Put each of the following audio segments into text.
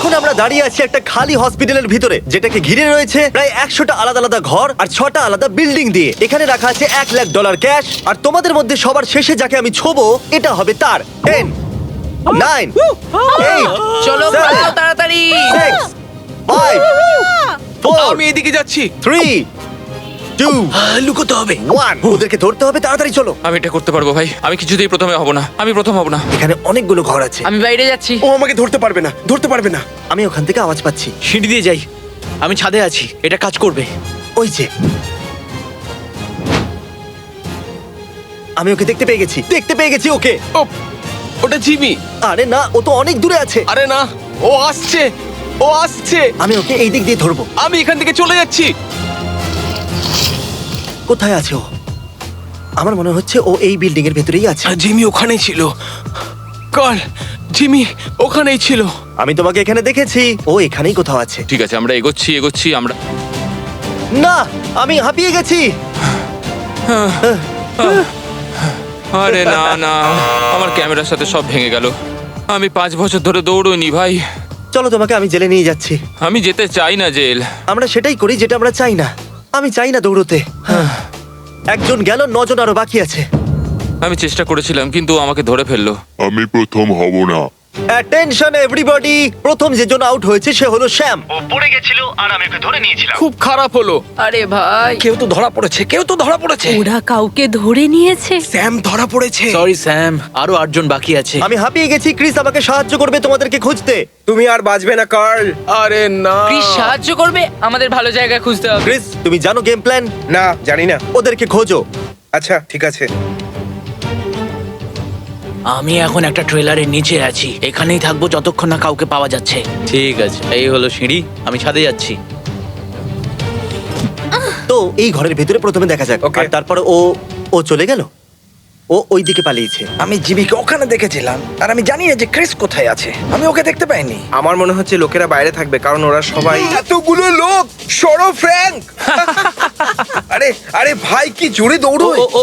এখন আমরা দাঁড়িয়ে আছি একটা খালি হসপিটালের ভিতরে, যেটাকে ঘিরে রয়েছে প্রায় 100টা আলাদা আলাদা ঘর আর 6টা আলাদা বিল্ডিং দিয়ে। এখানে রাখা আছে $1,00,000 ক্যাশ। আর তোমাদের মধ্যে সবার শেষে যাকে আমি ছোবো, এটা হবে তার 10, 9, 8, চলো 7, পালাও তাড়াতাড়ি। 6, 5, 4, আমি এদিকে যাচ্ছি। 3, 2, লুকোতে হবে। 1। ওদেরকে ধরতে হবে, তাড়াতাড়ি চলো। আমি এটা করতে পারবো ভাই, আমি কিছুতেই প্রথমে হব না, আমি প্রথম হব না। এখানে অনেকগুলো ঘর আছে। আমি বাইরে যাচ্ছি। ও আমাকে ধরতে পারবে না, ধরতে পারবে না। আমি ওখান থেকে আওয়াজ পাচ্ছি। সিঁড়ি দিয়ে যাই, আমি ছাদে আছি, এটা কাজ করবে। ওই যে, আমি ওকে দেখতে পেয়ে গেছি ওকে। ও, ওটা জিমি। আরে না, ও তো অনেক দূরে আছে। আরে না, ও আসছে, ও আসছে। আমি ওকে এই দিক দিয়ে ধরবো। আমি এখান থেকে চলে যাচ্ছি। কোথায় আছে ও? আমার মনে হচ্ছে ও এই বিল্ডিং এর ভেতরেই আছে। জিমি ওখানেই ছিল। কাল, জিমি ওখানেই ছিল। আমি তোমাকে এখানে দেখেছি, ও এখানেই কোথাও আছে। ঠিক আছে, আমরা এগোচ্ছি আমরা। না, আমি হাঁপিয়ে গেছি। আরে না না, আমার ক্যামেরার সাথে সব ভেঙে গেল। আমি 5 বছর ধরে দৌড়ইনি ভাই। চলো, তোমাকে আমি জেলে নিয়ে যাচ্ছি। আমি যেতে চাই না জেল। আমরা সেটাই করি যেটা আমরা চাই না। আমি চাই না দৌড়তে। একজন গেল, 9 জন আরো বাকি আছে। আমি চেষ্টা করেছিলাম, কিন্তু ও আমাকে ধরে ফেললো। আমি প্রথম হব না। অ্যাটেনশন এভরিবডি, প্রথম যে জন আউট হয়েছে সে হলো শ্যাম। ও পড়ে গেছিল আর আমি ওকে ধরে নিয়েছিলাম। খুব খারাপ হলো। আরে ভাই, কেউ তো ধরা পড়েছে। ওরা কাউকে ধরে নিয়েছে। স্যাম ধরা পড়েছে। সরি স্যাম, আরো 8 জন বাকি আছে। আমি হাঁপিয়ে গেছি। ক্রিস আমাকে সাহায্য করবে তোমাদেরকে খুঁজতে। তুমি আর বাঁচবে না কার্ল। আরে না। প্লিজ সাহায্য করবে, আমাদের ভালো জায়গা খুঁজতে হবে। ক্রিস, তুমি জানো গেম প্ল্যান? না, জানি না। ওদেরকে খোঁজো। আচ্ছা, ঠিক আছে। আমি এখন একটা ট্রেলারের নিচে আছি, এখানেই থাকবো যতক্ষণ না কাউকে পাওয়া যাচ্ছে। ঠিক আছে, এই হলো সিঁড়ি, আমি ছাদে যাচ্ছি। তো এই ঘরের ভেতরে প্রথমে দেখা যাক। Okay. আর তারপরে ও চলে গেল। ও ওই দিকে পালিয়েছে। আমি জিমিকে ওখানে দেখেছিলাম আর আমি জানি না যে ক্রিস কোথায় আছে। আমি ওকে দেখতে পাইনি। আমার মনে হচ্ছে লোকেরা বাইরে থাকবে, কারণ ওরা সবাই এতগুলো লোক, সরো ফ্র্যাঙ্ক। আরে আরে ভাই, কি জোরে দৌড়ো। ও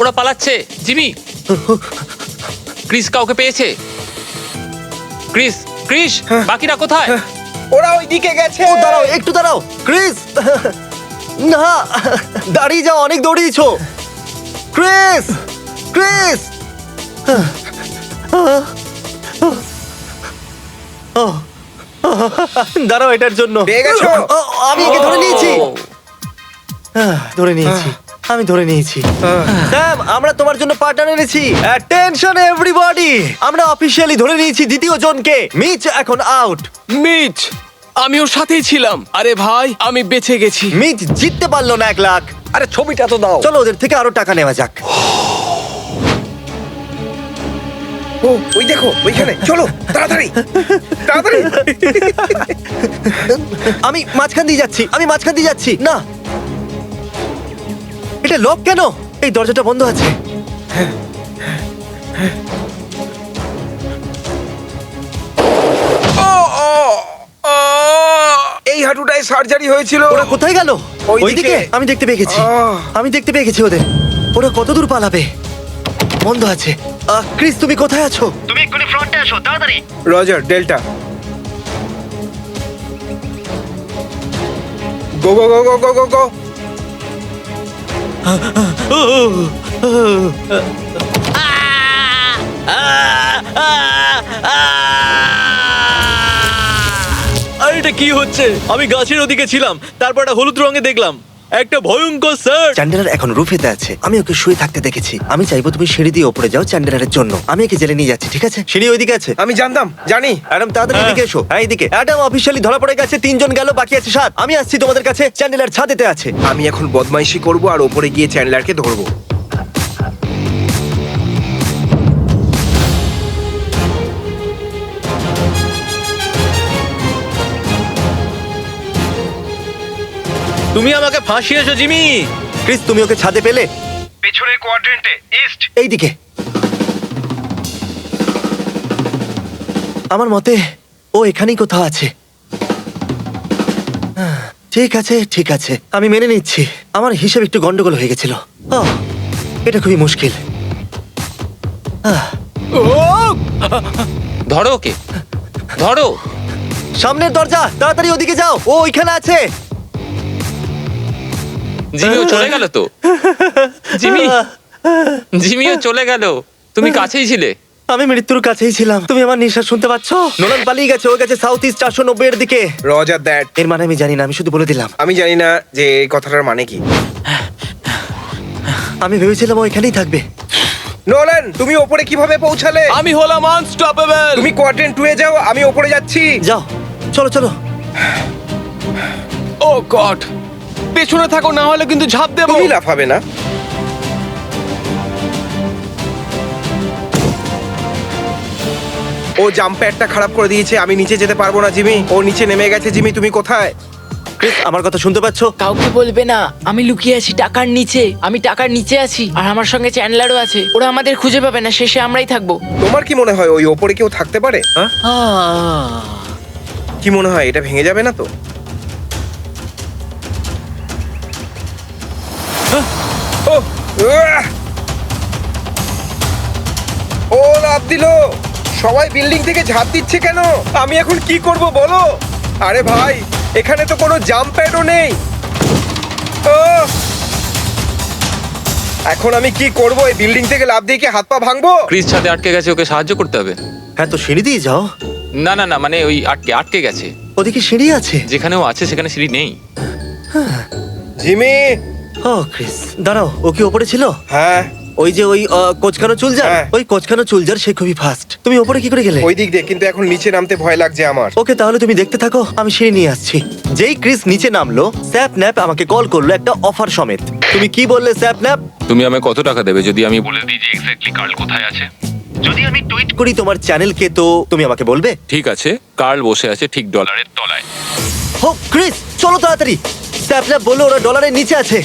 ওরা পালাচ্ছে। জিমি, ক্রিস কাউকে পেয়েছে? ক্রিস, বাকিরা কোথায়? ওরা ওইদিকে গেছে। ও দাঁড়াও, একটু দাঁড়াও ক্রিস। না, দাঁড়িয়ে যাও, অনেক দৌড়িয়েছো। ক্রিস, দাঁড়াও, এটার জন্য। পেয়ে গেছো? আমি একে ধরে নিয়েছি। আমি ধরে নিয়েছি। স্যাম, আমরা তোমার জন্য পার্টনার এনেছি। অ্যাটেনশন এভরিবডি, আমরা অফিশিয়ালি ধরে নিয়েছি দ্বিতীয় জনকে। মিচ এখন আউট। মিচ, আমি ওর সাথেই ছিলাম। আরে ভাই, আমি বেঁচে গেছি। মিচ জিততে পারলো না 1 লাখ। আরে ছবিটা তো দাও। চলো ওদের থেকে আরো টাকা নেওয়া যাক। ও, ওই দেখো, ওইখানে। চলো তাড়াতাড়ি তাড়াতাড়ি। আমি মাঝখান দিয়ে যাচ্ছি। না, এটা লক কেন? এই দরজাটা বন্ধ আছে। এই হাঁটুটায় সার্জারি হয়েছিল। ওরা কোথায় গেল? ওইদিকে। ওইদিকে। আমি দেখতে পেয়ে গেছি ওদের। ওরা কত দূর পালাবে? বন্ধ আছে। ক্রিস, তুমি কোথায় আছো? তুমি এক্ষুনি ফ্রন্টে আসো, তাড়াতাড়ি। Roger, delta. Go go go go go go go. আরে এটা কি হচ্ছে? আমি গাছের ওদিকে ছিলাম, তারপর একটা হলুদ রঙে দেখলাম একটা ভয়ঙ্কর সার্চ। চ্যান্ডেলার এখন রুফেতে আছে। আমি ওকে শুয়ে থাকতে দেখেছি। আমি চাইবো তুমি সিঁড়ি দিয়ে ওপরে যাও চ্যান্ডেলারের জন্য। আমি একে জেলে নিয়ে যাচ্ছি, ঠিক আছে? সিঁড়ি ওইদিকে আছে। আমি জানি। অ্যাডাম, তাড়াতাড়ি এদিকে এসো। হ্যাঁ, এইদিকে। অ্যাডাম অফিশিয়ালি ধরা পড়ে গেছে। 3 জন গেল, বাকি আছে 7। আমি আসছি তোমাদের কাছে। চ্যান্ডেলার ছাদেতে আছে। আমি এখন বদমাইশি করব আর ওপরে গিয়ে চ্যান্ডলারকে ধরবো। তুমি আমাকে ফাঁসিয়েছো জিমি। ক্রিস, তুমি ওকে ছাদে পেলে? পেছনের কোয়াড্রেন্টে, ইস্ট। এইদিকে। আমার মতে ও এখানেই কোথাও আছে। ঠিক আছে, আমি মেনে নিচ্ছি। আমার হিসেব একটু গন্ডগোল হয়ে গেছিল। এটা খুবই মুশকিল। ধরো ওকে, ধরো। সামনের দরজা, তাড়াতাড়ি ওদিকে যাও, ও ওইখানে আছে। জিমিও চলে গেল তো। জিমিও চলে গেল। তুমি কাছেই ছিলে। আমি মৃত্যুর কাছেই ছিলাম। তুমি আমার নিঃশ্বাস শুনতে পাচ্ছ? নোলান পালিয়ে গেছে, ও গেছে সাউথ ইস্ট 490 এর দিকে। Roger that. এর মানে আমি জানি না, আমি শুধু বলে দিলাম। আমি জানি না যে এই কথাটার মানে কি। আমি ভেবেছিলাম ও এখানেই থাকবে। নোলান, তুমি ওপরে কিভাবে পৌঁছালে? আমি হলাম আনস্টপেবল। তুমি কোয়াড্রেন্ট 2 এ যাও, আমি ওপরে যাচ্ছি। যাও, চলো চলো। ও গড, পেছনে থাকো, না হলে কিন্তু ঝাঁপ দেবো। তুমি লাফাবে না। ও জাম্প প্যাডটা খারাপ করে দিয়েছে, আমি নিচে যেতে পারবো না জিমি। ও নিচে নেমে গেছে। জিমি তুমি কোথায়? ক্রিস, আমার কথা শুনতে পাচ্ছ? কাউকে বলবে না, আমি লুকিয়ে আছি টাকার নিচে। আমি টাকার নিচে আছি, আর আমার সঙ্গে চ্যান্ডলারও আছে। ওরা আমাদের খুঁজে পাবে না, শেষে আমরাই থাকবো। তোমার কি মনে হয় ওই ওপরে কেউ থাকতে পারে? হ্যাঁ, কি মনে হয় এটা ভেঙে যাবে না তো? ও উয়াহ! ও লাফ দিল। সবাই বিল্ডিং থেকে ঝাঁপ দিচ্ছে কেন? আমি এখন কি করব বলো? আরে ভাই, এখানে তো কোনো জাম্প প্যাডও নেই। ও, এখন আমি কি করব? এই বিল্ডিং থেকে লাফ দিয়ে কি হাত পা ভাঙবো? ক্রিস ছাদে আটকে গেছে, ওকে সাহায্য করতে হবে। হ্যাঁ, তো সিঁড়ি দিয়ে যাও। না না না, মানে ওই আটকে গেছে। ওদিকে সিঁড়ি আছে। যেখানে ও আছে সেখানে সিঁড়ি নেই। জিমি। ও ক্রিস, দাঁড়াও, ও কি ওপরে ছিল? হ্যাঁ, ওই যে ওই কোচকানো চুলজার, হ্যাঁ। ওই কোচকানো চুলজার সে খুবই ফাস্ট। তুমি ওপরে কি করে গেলে? ওই দিক দিয়ে, কিন্তু এখন নিচে নামতে ভয় লাগছে আমার। ওকে, তাহলে তুমি দেখতে থাকো, আমি সিঁড়ি নিয়ে আসছি। যেই ক্রিস নিচে নামলো, স্যাপ ন্যাপ আমাকে কল করলো একটা অফার সমেত। তুমি কি বললে স্যাপ ন্যাপ? তুমি আমায় কত টাকা দেবে যদি আমি বলে দিই যে এক্স্যাক্টলি কার্ল কোথায় আছে? যদি আমি টুইট করি তোমার চ্যানেলকে, তো তুমি আমাকে বলবে? ঠিক আছে, কার্ল বসে আছে ঠিক ডলারের তলায়। হো ক্রিস, চলো তাড়াতাড়ি। স্যাপ ন্যাপ বললো ওরা ডলারের নিচে আছে।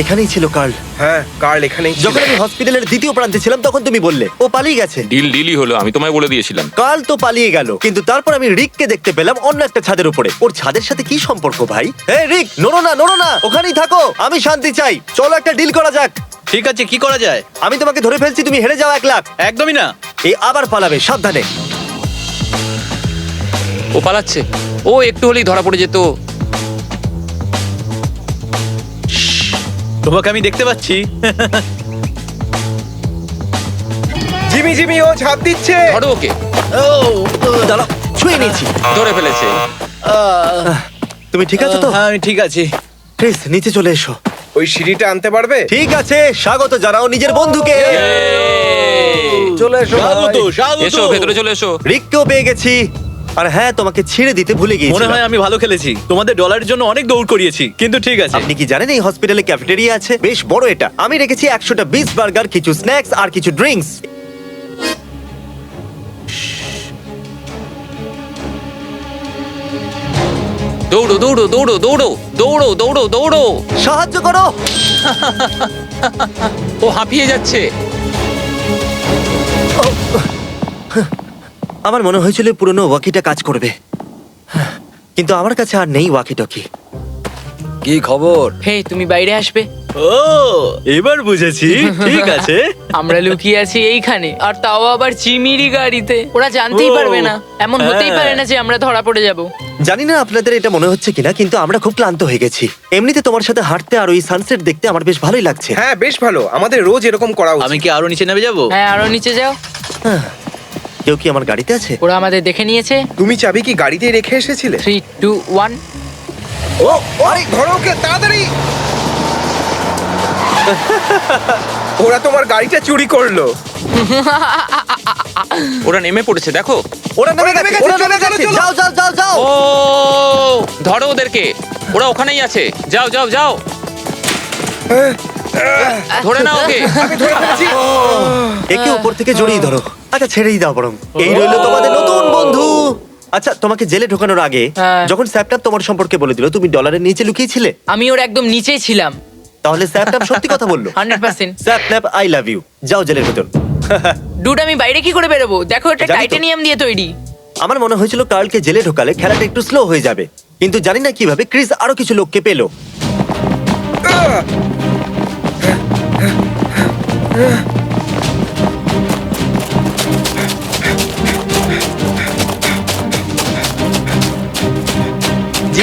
এখানেই ছিল কার্ল। হ্যাঁ, কার্ল এখানেই ছিল। যখন আমি হসপিটালের দ্বিতীয় প্রান্তে ছিলাম, তখন তুমি বললে ও পালিয়ে গেছে। ডিলই হলো, আমি তোমায় বলে দিয়েছিলাম। কাল তো পালিয়ে গেল, কিন্তু তারপর আমি রিককে দেখতে পেলাম অন্য একটা ছাদের উপরে। ওর ছাদের সাথে কি সম্পর্ক ভাই? এই রিক, নড়ো না, ওখানেই থাকো। আমি শান্তি চাই, চলো একটা ডিল করা যাক। ঠিক আছে, কি করা যায়? আমি তোমাকে ধরে ফেলছি, তুমি হেরে যাও 1 লাখ। একদমই না। এই আবার পালাবে, সাবধানে। ও পালাচ্ছে। ও একটু হলেই ধরা পড়ে যেত। তোমাকে আমি দেখতে পাচ্ছি। জিমি, জিমি, ও ঝাঁপ দিচ্ছে। ধরো ওকে। দাঁড়াও, ছুঁয়ে নিয়েছি। ধরে ফেলেছে। তুমি ঠিক আছো তো? হ্যাঁ, আমি ঠিক আছি। ক্রিস, নিচে চলে এসো। ওই সিঁড়িটা আনতে পারবে? ঠিক আছে, স্বাগত জানাও নিজের বন্ধুকে। চলে এসো স্বাগত, স্বাগত। এসো, ভেতরে চলে এসো। রিককেও পেয়ে গেছি। আর হ্যাঁ, তোমাকে ছেড়ে দিতে ভুলে মনে গিয়েছি। হয় আমি ভালো খেলেছি। তোমাদের ডলারের জন্য অনেক দৌড় করিয়েছি, কিন্তু ঠিক আছে। আপনি কি জানেন এই হসপিটালে ক্যাফেটেরিয়া আছে? বেশ বড় এটা। আমি রেখেছি 100টা বিচ বার্গার, কিছু স্ন্যাক্স আর কিছু ড্রিঙ্কস। দৌড়ো দৌড়ো দৌড়ো দৌড়ো দৌড়ো দৌড়ো দৌড়ো। সাহায্য করো। ও হাঁপিয়ে যাচ্ছে। আমার মনে হয়েছিল পুরনো ওয়াকিটা কাজ করবে, কিন্তু আমার কাছে আর নেই ওয়াকি টকি। কি খবর? হে, তুমি বাইরে আসবে। ও, এবার বুঝেছি। ঠিক আছে। আমরা লুকিয়ে আছি এইখানে, আর তাও আবার চিমিরি গাড়িতে। ওরা জানতেই ও, পারবে না। এমন হতেই হ্যাঁ। পারে না যে আমরা ধরা পড়ে যাব। জানি না আপনাদের এটা মনে হচ্ছে কিনা, কিন্তু আমরা খুব ক্লান্ত হয়ে গেছি। এমনিতে তোমার সাথে হাঁটতে আর ওই সানসেট দেখতে আমার বেশ ভালোই লাগছে। হ্যাঁ, বেশ ভালো। আমাদের রোজ এরকম করা উচিত। আমি কি আরো নিচে নেমে যাবো? হ্যাঁ, আরো নিচে যাও। কেউ কি আমার গাড়িতে আছে? ওরা আমাদের দেখে নিয়েছে। তুমি চাবি কি গাড়িতেই রেখে এসেছিলে? 3, 2, 1। ও, আরে ধরো ওকে তাড়াতাড়ি। ওরা তোমার গাড়িটা চুরি করলো। ওরা নেমে পড়েছে, দেখো। ওরা নেমে ওরা নেমে গেছে, গেছে, ওরা নেমে চলো, গেছে। চলো, যাও যাও যাও যাও। ও ধরো ওদেরকে, ওরা ওখানেই আছে। যাও যাও যাও, ধরে নাও ওকে। আমি ধরে ফেলেছি। একে উপর থেকে জড়িয়ে ধরো। আচ্ছা, ছেড়েই দাও বরং। এই রইলো তোমাদের নতুন বন্ধু। আচ্ছা, তোমাকে জেলে ঢোকানোর আগে হ্যাঁ। যখন স্যাপটাপ তোমার সম্পর্কে বলে দিল তুমি ডলারের নিচে লুকিয়েছিলে, আমি ওর একদম নিচেই ছিলাম। তাহলে স্যাপটাপ সত্যি কথা বললো? 100%। স্যাপটাপ, আই লাভ ইউ। যাও জেলের ভেতর। ডুড, আমি বাইরে কি করে বেরোবো? দেখো, এটা জানি তো। টাইটানিয়াম দিয়ে তৈরি। আমার মনে হয়েছিল কার্লকে জেলে ঢোকালে খেলাটা একটু স্লো হয়ে যাবে, কিন্তু জানি না কিভাবে ক্রিস আরো কিছু লোককে পেলো।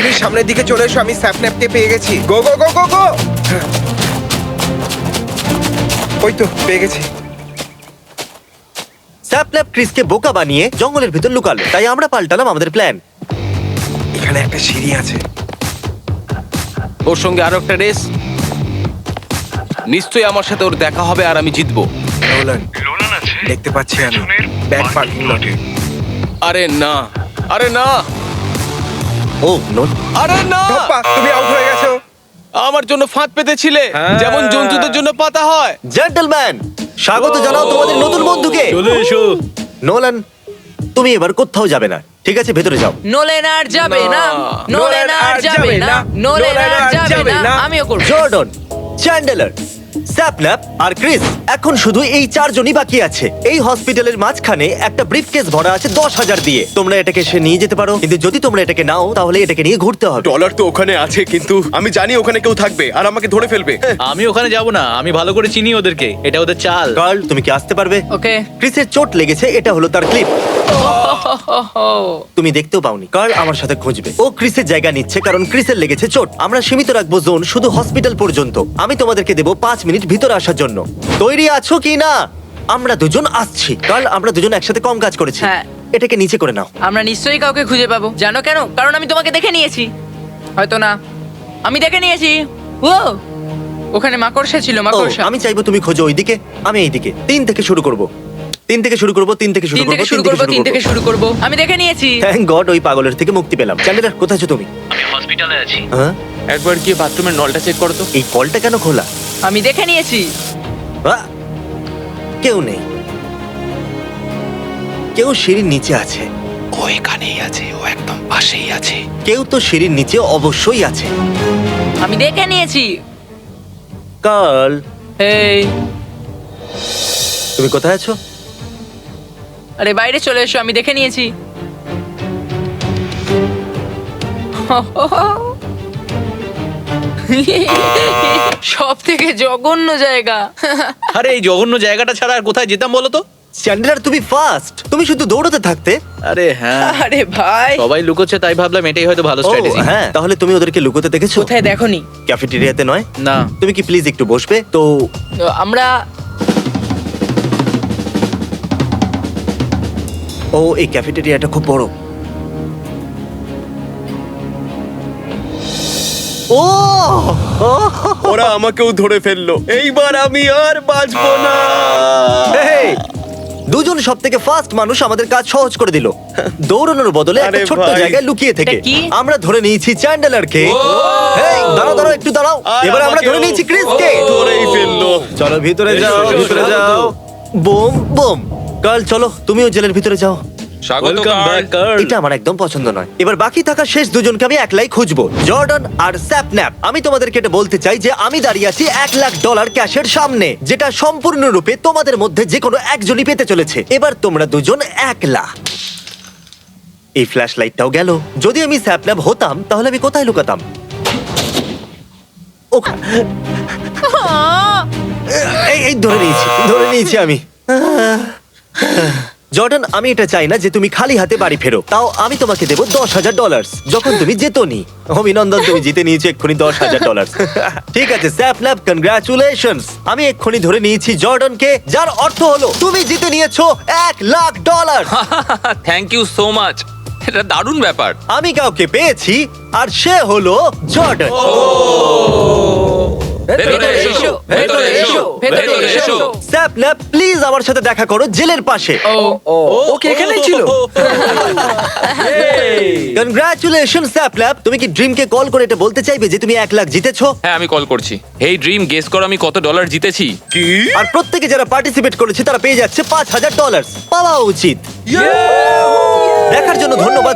জিমির সামনের দিকে চলে এসো, আমি স্যাপন্যাপকে পেয়ে গেছি। গো গো গো গো গো। ওই তো পেয়ে গেছি। স্যাপল্যাপ ক্রিসকে বোকা বানিয়ে জঙ্গলের ভিতর লুকালো, তাই আমরা পাল্টালাম আমাদের প্ল্যান। এখানে একটা সিঁড়ি আছে। ওর সঙ্গে আরো একটা রেস। নিশ্চয়ই আমার সাথে ওর দেখা হবে আর আমি জিতবো। নোলান দেখতে পাচ্ছি আমি ব্যাক পার্কিং লটে। আরে না, আরে না, ও নো, আরে না! ধপ্পা, তুমি আউট হয়ে গেছো। আমার জন্য ফাঁদ পেতেছিলে, যেমন জন্তুদের জন্য পাতা হয়। জেন্টলম্যান, স্বাগত জানাও তোমাদের নতুন বন্ধুকে। চলে এসো। নোলান, তুমি এবার কোথাও যাবে না, ঠিক আছে? ভেতরে যাও। নোলেন আর যাবে না, নোলেন আর যাবে না, নোলেন আর যাবে না, আমিও করব। জর্ডন, চ্যান্ডেলার, স্যাপল্যাপ আর ক্রিস, এখন শুধু এই চারজনই বাকি আছে। এই হসপিটালের মাঝখানে একটা ব্রিফকেস ভরা আছে 10,000 দিয়ে। তোমরা এটাকে সে নিয়ে যেতে পারো, কিন্তু যদি তোমরা এটাকে নাও তাহলে এটাকে নিয়ে ঘুরতে হবে। ডলার তো ওখানে আছে, কিন্তু আমি জানি ওখানে কেউ থাকবে আর আমাকে ধরে ফেলবে। আমি ওখানে যাব না, আমি ভালো করে চিনি ওদেরকে, এটা ওদের চাল। কার্ল, তুমি কি আসতে পারবে? ওকে। ক্রিসের চোট লেগেছে, এটা হলো তার ক্লিপ। তুমি দেখতেও পাওনি। কার্ল আমার সাথে খুঁজবে, ও ক্রিসের জায়গা নিচ্ছে কারণ ক্রিসের লেগেছে চোট। আমরা সীমিত রাখবো জোন শুধু হসপিটাল পর্যন্ত। আমি তোমাদেরকে দেবো 5 মিনিট ভিতরে আসার জন্য। তৈরি আছো কি না? আমরা দুজন আসছি। কার্ল, আমরা দুজন একসাথে কম কাজ করেছি। হ্যাঁ। এটাকে নিচে করে নাও। আমরা নিশ্চয়ই কাউকে খুঁজে পাবো। জানো কেন? কারণ আমি তোমাকে দেখে নিয়েছি। হয়তো না, আমি দেখে নিয়েছি। ও, ওখানে মাকড়সা ছিল, ও, মাকড়সা। আমি চাইবো তুমি খোঁজো ওইদিকে, আমি এইদিকে। 3 থেকে শুরু করব। 3 থেকে শুরু করব, 3 থেকে শুরু 3 করব, থেকে শুরু করব, 3 থেকে শুরু করব। আমি দেখে নিয়েছি। থ্যাংক গড ওই পাগলের থেকে মুক্তি পেলাম। চ্যান্ডেলার, কোথায় আছো তুমি? আমি হসপিটালে আছি। হ্যাঁ, একবার গিয়ে বাথরুমের নলটা চেক করো তো। এই কলটা কেন খোলা? আমি দেখে নিয়েছি। আহ! কেউ নেই। কেউ সিঁড়ির নিচে আছে। ও এখানেই আছে, ও একদম পাশেই আছে। কেউ তো সিঁড়ির নিচে অবশ্যই আছে। আমি দেখে নিয়েছি। কার্ল, এই, তুমি কোথায় আছো? আরে বাইরে চলে এসো, আমি দেখে নিয়েছি। সব থেকে জঘন্য জায়গা। আরে এই জঘন্য জায়গাটা ছাড়া আর কোথায় যেতাম বলো তো? চ্যান্ডেলার, তুমি ফাস্ট, তুমি শুধু দৌড়তে থাকতে। আরে হ্যাঁ, আরে ভাই, সবাই লুকোচ্ছে তাই ভাবলাম এটাই হয়তো ভালো ও স্ট্র্যাটেজি। হ্যাঁ, তাহলে তুমি ওদেরকে লুকোতে দেখেছো? কোথায় দেখোনি? ক্যাফেটেরিয়াতে নয়? না, তুমি কি প্লিজ একটু বসবে তো? আমরা ও, এই ক্যাফেটেরিয়াটা খুব বড়। ও, ও, ওরা আমাকেও ধরে ফেললো, এইবার আমি আর বাঁচবো না। এই, দুজন সব থেকে ফাস্ট মানুষ আমাদের কাজ সহজ করে দিল। দৌড়ানোর বদলে একটা আরে ছোট্ট ভাই। জায়গায় লুকিয়ে থেকে এটা কি? আমরা ধরে নিয়েছি চ্যান্ডেলারকে। এই, দাঁড়াও দাঁড়াও, একটু দাঁড়াও। আর এবার আমরা আমাকেও ধরে নিয়েছি ক্রিসকে। ধরেই ফেললো। চলো ভিতরে এসো, যাও, এসো, ভিতরে স্বাগত। যাও। Boom boom. কাল, চলো তুমিও জেলের ভিতরে যাও। স্বাগত ওয়েলকাম কার্ল। Back curl. এটা আমার একদম পছন্দ নয়। এবার বাকি থাকা শেষ দুজনকে আমি একলাই খুঁজবো, জর্ডন আর স্যাপন্যাপ। আমি তোমাদেরকে এটা বলতে চাই যে আমি দাঁড়িয়ে আছি $1,00,000 ক্যাশের সামনে, যেটা সম্পূর্ণরূপে তোমাদের মধ্যে যে কোনো একজনই পেতে চলেছে। এবার তোমরা দুজন একলা। এই ফ্ল্যাশ লাইটটাও গেল। যদি আমি স্যাপন্যাপ হতাম তাহলে আমি কোথায় লুকাতাম? এই এই ধরে নিয়েছি আমি। জর্ডন, আমি এটা চাই না যে তুমি খালি হাতে বাড়ি ফেরো। তাও আমি তোমাকে দেবো $10,000 যখন তুমি জেতোনি। অভিনন্দন, তুমি জিতে নিয়েছো এক্ষুনি $10,000। ঠিক আছে স্যাপল্যাপ, কনগ্রাচুলেশনস। আমি এক্ষুনি ধরে নিয়েছি জর্ডনকে, যার অর্থ হলো তুমি জিতে নিয়েছো $1,00,000। থ্যাংক ইউ সো মাচ, এটা দারুণ ব্যাপার। আমি কাউকে পেয়েছি আর সে হলো জর্ডন। ভেতরে এসো, ভেতরে এসো, ভেতরে এসো। স্যাপল্যাপ, প্লিজ আমার সাথে দেখা করো জেলের পাশে। ওকে এখানেই ছিল। কনগ্রাচুলেশন স্যাপল্যাপ। তুমি কি ড্রিমকে কল করে এটা বলতে চাইবে যে তুমি 1,00,000 জিতেছো? হ্যাঁ, আমি কল করছি। হেই ড্রিম, গেস করো আমি কত ডলার জিতেছি। আর প্রত্যেকে যারা পার্টিসিপেট করেছে তারা পেয়ে যাচ্ছে $5,000 পাওয়া উচিত। দেখার জন্য ধন্যবাদ।